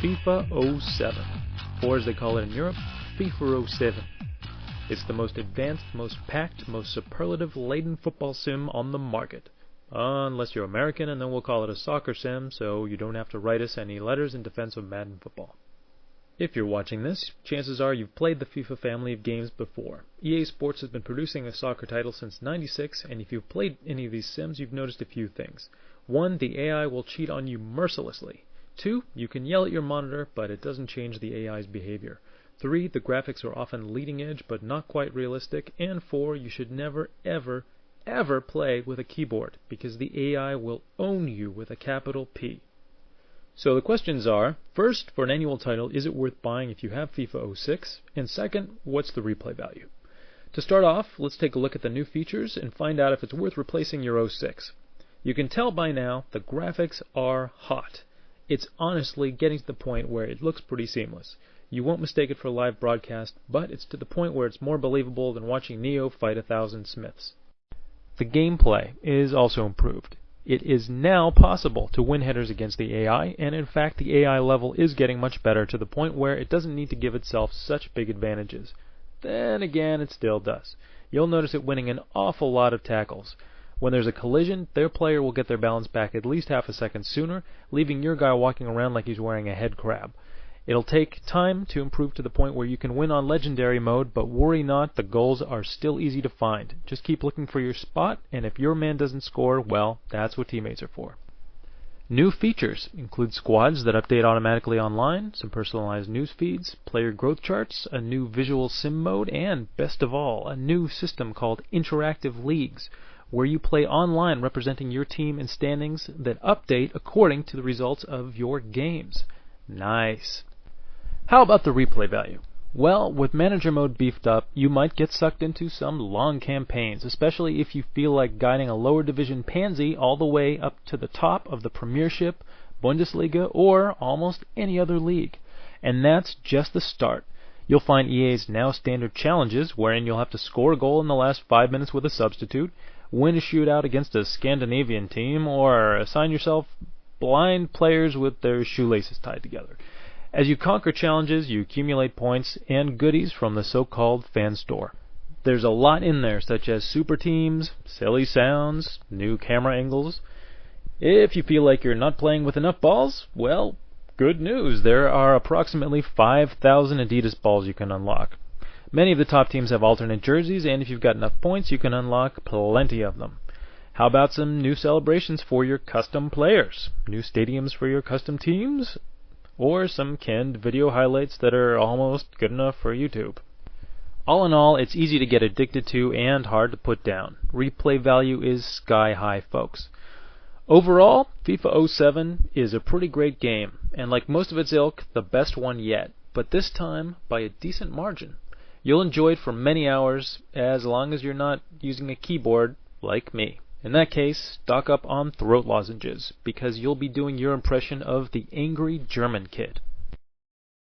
FIFA 07, or as they call it in Europe, FIFA 07. It's the most advanced, most packed, most superlative-laden football sim on the market. Unless you're American, and then we'll call it a soccer sim, so you don't have to write us any letters in defense of Madden football. If you're watching this, chances are you've played the FIFA family of games before. EA Sports has been producing a soccer title since '96, and if you've played any of these sims, you've noticed a few things. 1. The AI will cheat on you mercilessly. 2. You can yell at your monitor, but it doesn't change the AI's behavior. 3. The graphics are often leading edge, but not quite realistic. And 4. You should never, ever play with a keyboard, because the AI will own you with a capital P. So the questions are, first, for an annual title, is it worth buying if you have FIFA 06? And second, what's the replay value? To start off, let's take a look at the new features and find out if it's worth replacing your 06. You can tell by now the graphics are hot. It's honestly getting to the point where it looks pretty seamless. You won't mistake it for live broadcast, but it's to the point where it's more believable than watching Neo fight 1,000 Smiths. The gameplay is also improved. It is now possible to win headers against the AI, and in fact the AI level is getting much better to the point where it doesn't need to give itself such big advantages. Then again, it still does. You'll notice it winning an awful lot of tackles. When there's a collision, their player will get their balance back at least half a second sooner, leaving your guy walking around like he's wearing a head crab. It'll take time to improve to the point where you can win on legendary mode, but worry not, the goals are still easy to find. Just keep looking for your spot, and if your man doesn't score, well, that's what teammates are for. New features include squads that update automatically online, some personalized news feeds, player growth charts, a new visual sim mode, and, best of all, a new system called Interactive Leagues, where you play online representing your team in standings that update according to the results of your games. Nice. How about the replay value? Well, with manager mode beefed up, you might get sucked into some long campaigns, especially if you feel like guiding a lower division pansy all the way up to the top of the Premiership, Bundesliga, or almost any other league. And that's just the start. You'll find EA's now standard challenges, wherein you'll have to score a goal in the last 5 minutes with a substitute, win a shootout against a Scandinavian team, or assign yourself blind players with their shoelaces tied together. As you conquer challenges, you accumulate points and goodies from the so-called fan store. There's a lot in there, such as super teams, silly sounds, new camera angles. If you feel like you're not playing with enough balls, well, good news. There are approximately 5,000 Adidas balls you can unlock. Many of the top teams have alternate jerseys, and if you've got enough points, you can unlock plenty of them. How about some new celebrations for your custom players? New stadiums for your custom teams? Or some canned video highlights that are almost good enough for YouTube. All in all, it's easy to get addicted to and hard to put down. Replay value is sky high, folks. Overall, FIFA 07 is a pretty great game, and like most of its ilk, the best one yet, but this time by a decent margin. You'll enjoy it for many hours, as long as you're not using a keyboard like me. In that case, stock up on throat lozenges, because you'll be doing your impression of the angry German kid.